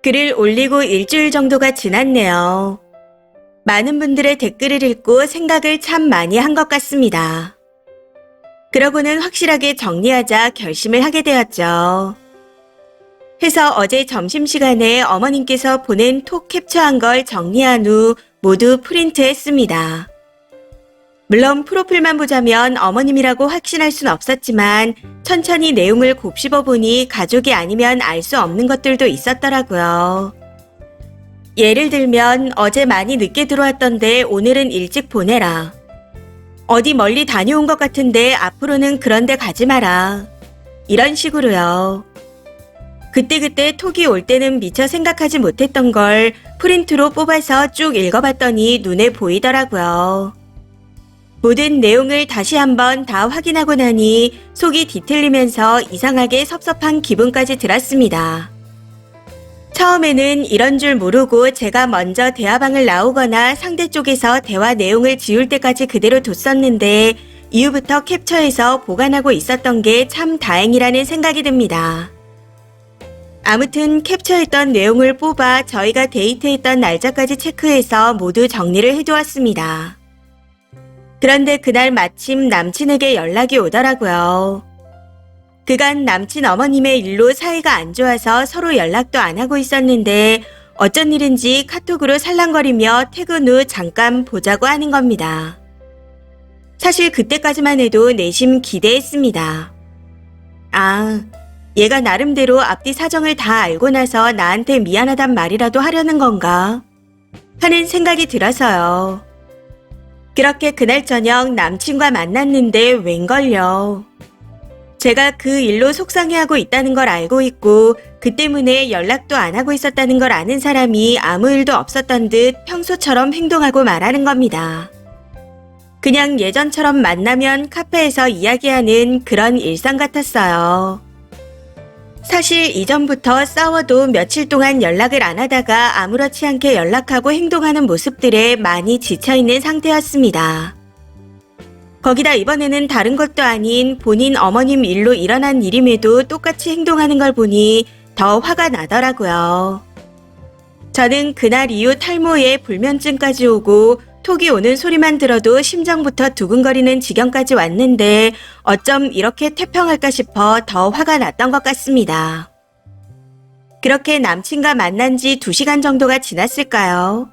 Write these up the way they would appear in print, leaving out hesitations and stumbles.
글을 올리고 일주일 정도가 지났네요. 많은 분들의 댓글을 읽고 생각을 참 많이 한 것 같습니다. 그러고는 확실하게 정리하자 결심을 하게 되었죠. 해서 어제 점심시간에 어머님께서 보낸 톡 캡처한 걸 정리한 후 모두 프린트했습니다. 물론 프로필만 보자면 어머님이라고 확신할 순 없었지만 천천히 내용을 곱씹어 보니 가족이 아니면 알 수 없는 것들도 있었더라고요. 예를 들면 어제 많이 늦게 들어왔던데 오늘은 일찍 보내라. 어디 멀리 다녀온 것 같은데 앞으로는 그런 데 가지 마라. 이런 식으로요. 그때그때 톡이 올 때는 미처 생각하지 못했던 걸 프린트로 뽑아서 쭉 읽어봤더니 눈에 보이더라고요. 모든 내용을 다시 한번 다 확인하고 나니 속이 뒤틀리면서 이상하게 섭섭한 기분까지 들었습니다. 처음에는 이런 줄 모르고 제가 먼저 대화방을 나오거나 상대 쪽에서 대화 내용을 지울 때까지 그대로 뒀었는데 이후부터 캡처해서 보관하고 있었던 게 참 다행이라는 생각이 듭니다. 아무튼 캡처했던 내용을 뽑아 저희가 데이트했던 날짜까지 체크해서 모두 정리를 해두었습니다. 그런데 그날 마침 남친에게 연락이 오더라고요. 그간 남친 어머님의 일로 사이가 안 좋아서 서로 연락도 안 하고 있었는데 어쩐 일인지 카톡으로 살랑거리며 퇴근 후 잠깐 보자고 하는 겁니다. 사실 그때까지만 해도 내심 기대했습니다. 아, 얘가 나름대로 앞뒤 사정을 다 알고 나서 나한테 미안하단 말이라도 하려는 건가? 하는 생각이 들어서요. 그렇게 그날 저녁 남친과 만났는데 웬걸요. 제가 그 일로 속상해하고 있다는 걸 알고 있고 그 때문에 연락도 안 하고 있었다는 걸 아는 사람이 아무 일도 없었던 듯 평소처럼 행동하고 말하는 겁니다. 그냥 예전처럼 만나면 카페에서 이야기하는 그런 일상 같았어요. 사실 이전부터 싸워도 며칠 동안 연락을 안 하다가 아무렇지 않게 연락하고 행동하는 모습들에 많이 지쳐있는 상태였습니다. 거기다 이번에는 다른 것도 아닌 본인 어머님 일로 일어난 일임에도 똑같이 행동하는 걸 보니 더 화가 나더라고요. 저는 그날 이후 탈모에 불면증까지 오고 톡이 오는 소리만 들어도 심장부터 두근거리는 지경까지 왔는데 어쩜 이렇게 태평할까 싶어 더 화가 났던 것 같습니다. 그렇게 남친과 만난 지 2시간 정도가 지났을까요?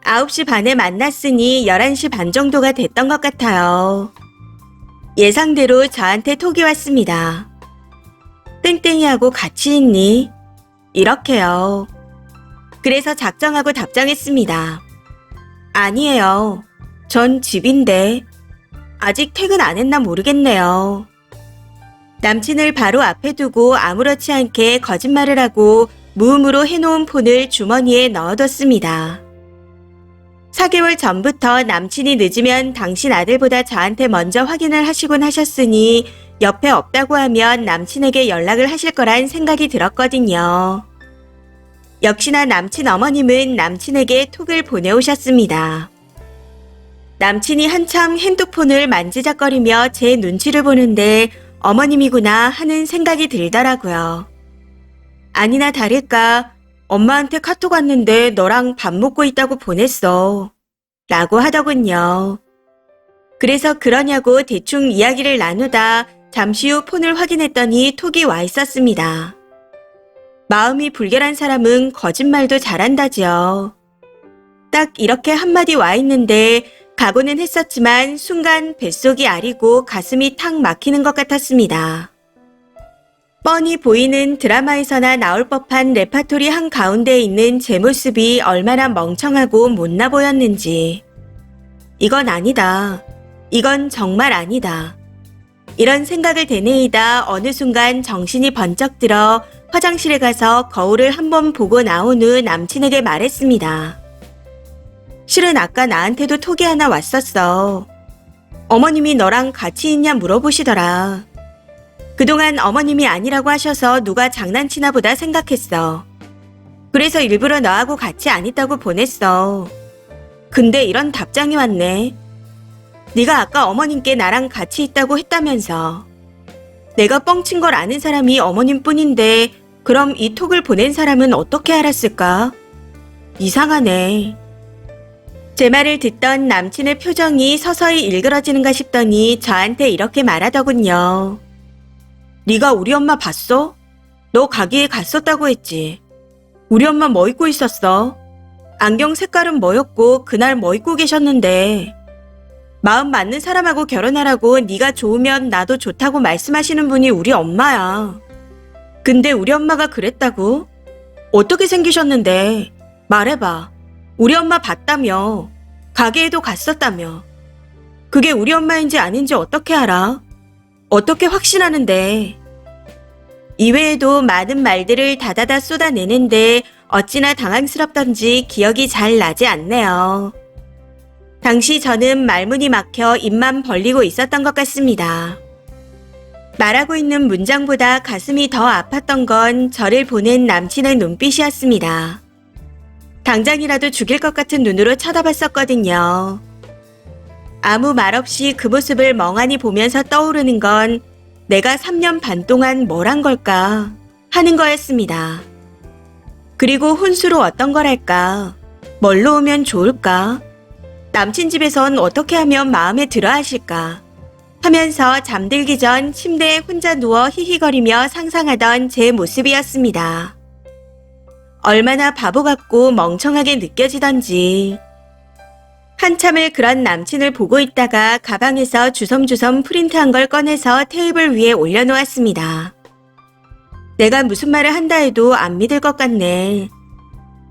9시 반에 만났으니 11시 반 정도가 됐던 것 같아요. 예상대로 저한테 톡이 왔습니다. 땡땡이하고 같이 있니? 이렇게요. 그래서 작정하고 답장했습니다. 아니에요. 전 집인데 아직 퇴근 안 했나 모르겠네요. 남친을 바로 앞에 두고 아무렇지 않게 거짓말을 하고 무음으로 해놓은 폰을 주머니에 넣어뒀습니다. 4개월 전부터 남친이 늦으면 당신 아들보다 저한테 먼저 확인을 하시곤 하셨으니 옆에 없다고 하면 남친에게 연락을 하실 거란 생각이 들었거든요. 역시나 남친 어머님은 남친에게 톡을 보내오셨습니다. 남친이 한참 핸드폰을 만지작거리며 제 눈치를 보는데 어머님이구나 하는 생각이 들더라고요. 아니나 다를까 엄마한테 카톡 왔는데 너랑 밥 먹고 있다고 보냈어. 라고 하더군요. 그래서 그러냐고 대충 이야기를 나누다 잠시 후 폰을 확인했더니 톡이 와 있었습니다. 마음이 불결한 사람은 거짓말도 잘한다지요. 딱 이렇게 한마디 와 있는데 각오는 했었지만 순간 뱃속이 아리고 가슴이 탁 막히는 것 같았습니다. 뻔히 보이는 드라마에서나 나올 법한 레파토리 한가운데에 있는 제 모습이 얼마나 멍청하고 못나 보였는지. 이건 아니다. 이건 정말 아니다. 이런 생각을 되뇌이다 어느 순간 정신이 번쩍 들어 화장실에 가서 거울을 한번 보고 나온 후 남친에게 말했습니다. 실은 아까 나한테도 톡이 하나 왔었어. 어머님이 너랑 같이 있냐 물어보시더라. 그동안 어머님이 아니라고 하셔서 누가 장난치나 보다 생각했어. 그래서 일부러 너하고 같이 안 있다고 보냈어. 근데 이런 답장이 왔네. 네가 아까 어머님께 나랑 같이 있다고 했다면서. 내가 뻥친 걸 아는 사람이 어머님뿐인데 그럼 이 톡을 보낸 사람은 어떻게 알았을까? 이상하네. 제 말을 듣던 남친의 표정이 서서히 일그러지는가 싶더니 저한테 이렇게 말하더군요. 네가 우리 엄마 봤어? 너 가게에 갔었다고 했지. 우리 엄마 뭐 입고 있었어? 안경 색깔은 뭐였고 그날 뭐 입고 계셨는데. 마음 맞는 사람하고 결혼하라고 네가 좋으면 나도 좋다고 말씀하시는 분이 우리 엄마야. 근데 우리 엄마가 그랬다고? 어떻게 생기셨는데? 말해봐. 우리 엄마 봤다며. 가게에도 갔었다며. 그게 우리 엄마인지 아닌지 어떻게 알아? 어떻게 확신하는데? 이외에도 많은 말들을 다다다 쏟아내는데 어찌나 당황스럽던지 기억이 잘 나지 않네요. 당시 저는 말문이 막혀 입만 벌리고 있었던 것 같습니다. 말하고 있는 문장보다 가슴이 더 아팠던 건 저를 보낸 남친의 눈빛이었습니다. 당장이라도 죽일 것 같은 눈으로 쳐다봤었거든요. 아무 말 없이 그 모습을 멍하니 보면서 떠오르는 건 내가 3년 반 동안 뭘 한 걸까 하는 거였습니다. 그리고 혼수로 어떤 걸 할까? 뭘로 오면 좋을까? 남친 집에선 어떻게 하면 마음에 들어 하실까? 하면서 잠들기 전 침대에 혼자 누워 히히거리며 상상하던 제 모습이었습니다. 얼마나 바보 같고 멍청하게 느껴지던지. 한참을 그런 남친을 보고 있다가 가방에서 주섬주섬 프린트한 걸 꺼내서 테이블 위에 올려놓았습니다. 내가 무슨 말을 한다 해도 안 믿을 것 같네.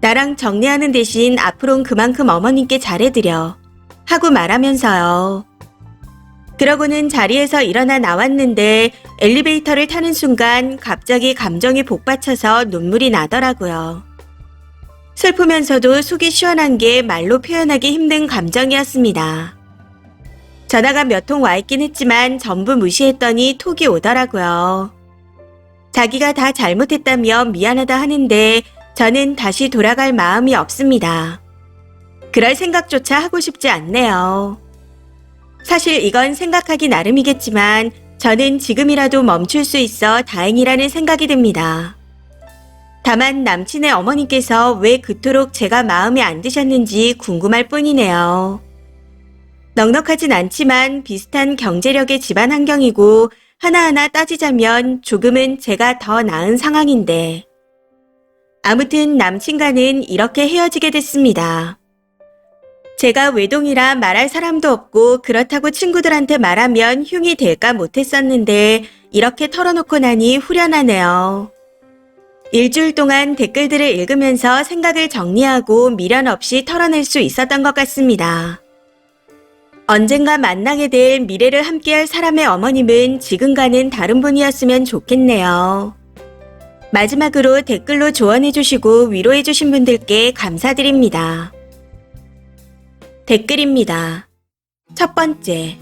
나랑 정리하는 대신 앞으론 그만큼 어머님께 잘해드려 하고 말하면서요. 그러고는 자리에서 일어나 나왔는데 엘리베이터를 타는 순간 갑자기 감정이 복받쳐서 눈물이 나더라고요. 슬프면서도 속이 시원한 게 말로 표현하기 힘든 감정이었습니다. 전화가 몇 통 와 있긴 했지만 전부 무시했더니 톡이 오더라고요. 자기가 다 잘못했다며 미안하다 하는데 저는 다시 돌아갈 마음이 없습니다. 그럴 생각조차 하고 싶지 않네요. 사실 이건 생각하기 나름이겠지만 저는 지금이라도 멈출 수 있어 다행이라는 생각이 듭니다. 다만 남친의 어머니께서 왜 그토록 제가 마음에 안 드셨는지 궁금할 뿐이네요. 넉넉하진 않지만 비슷한 경제력의 집안 환경이고 하나하나 따지자면 조금은 제가 더 나은 상황인데. 아무튼 남친과는 이렇게 헤어지게 됐습니다. 제가 외동이라 말할 사람도 없고 그렇다고 친구들한테 말하면 흉이 될까 못했었는데 이렇게 털어놓고 나니 후련하네요. 일주일 동안 댓글들을 읽으면서 생각을 정리하고 미련 없이 털어낼 수 있었던 것 같습니다. 언젠가 만나게 될 미래를 함께할 사람의 어머님은 지금과는 다른 분이었으면 좋겠네요. 마지막으로 댓글로 조언해주시고 위로해주신 분들께 감사드립니다. 댓글입니다. 첫 번째.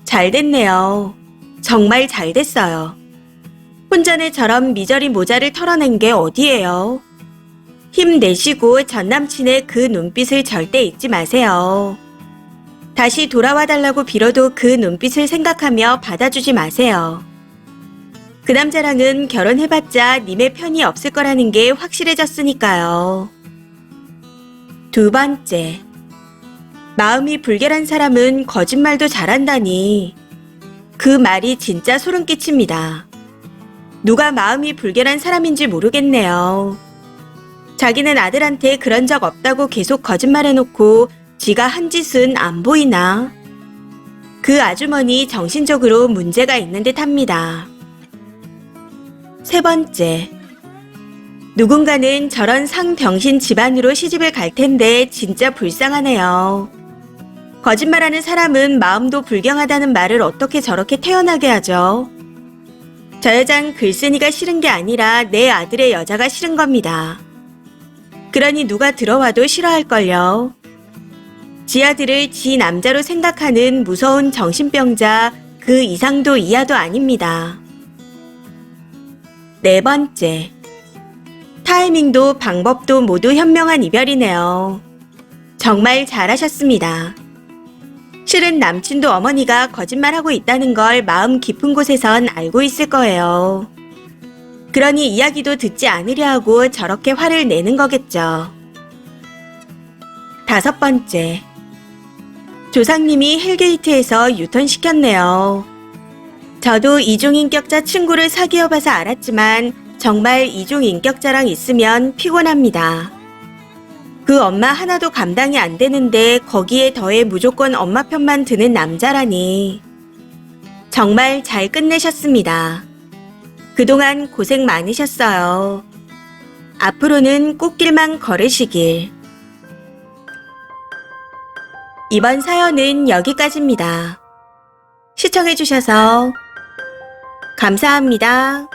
잘 됐네요. 정말 잘 됐어요. 혼전에처럼 미저리 모자를 털어낸 게 어디예요? 힘내시고 전남친의 그 눈빛을 절대 잊지 마세요. 다시 돌아와 달라고 빌어도 그 눈빛을 생각하며 받아주지 마세요. 그 남자랑은 결혼해봤자 님의 편이 없을 거라는 게 확실해졌으니까요. 두 번째. 마음이 불결한 사람은 거짓말도 잘한다니. 그 말이 진짜 소름 끼칩니다. 누가 마음이 불결한 사람인지 모르겠네요. 자기는 아들한테 그런 적 없다고 계속 거짓말해놓고 지가 한 짓은 안 보이나? 그 아주머니 정신적으로 문제가 있는 듯합니다. 세 번째. 누군가는 저런 상병신 집안으로 시집을 갈 텐데 진짜 불쌍하네요. 거짓말하는 사람은 마음도 불경하다는 말을 어떻게 저렇게 태어나게 하죠? 저 여잔 글쓴이가 싫은 게 아니라 내 아들의 여자가 싫은 겁니다. 그러니 누가 들어와도 싫어할걸요. 지 아들을 지 남자로 생각하는 무서운 정신병자 그 이상도 이하도 아닙니다. 네 번째. 타이밍도 방법도 모두 현명한 이별이네요. 정말 잘하셨습니다. 실은 남친도 어머니가 거짓말하고 있다는 걸 마음 깊은 곳에선 알고 있을 거예요. 그러니 이야기도 듣지 않으려 하고 저렇게 화를 내는 거겠죠. 5번째. 조상님이 헬게이트에서 유턴시켰네요. 저도 이중인격자 친구를 사귀어봐서 알았지만 정말 이중인격자랑 있으면 피곤합니다. 그 엄마 하나도 감당이 안 되는데 거기에 더해 무조건 엄마 편만 드는 남자라니. 정말 잘 끝내셨습니다. 그동안 고생 많으셨어요. 앞으로는 꽃길만 걸으시길. 이번 사연은 여기까지입니다. 시청해주셔서 감사합니다.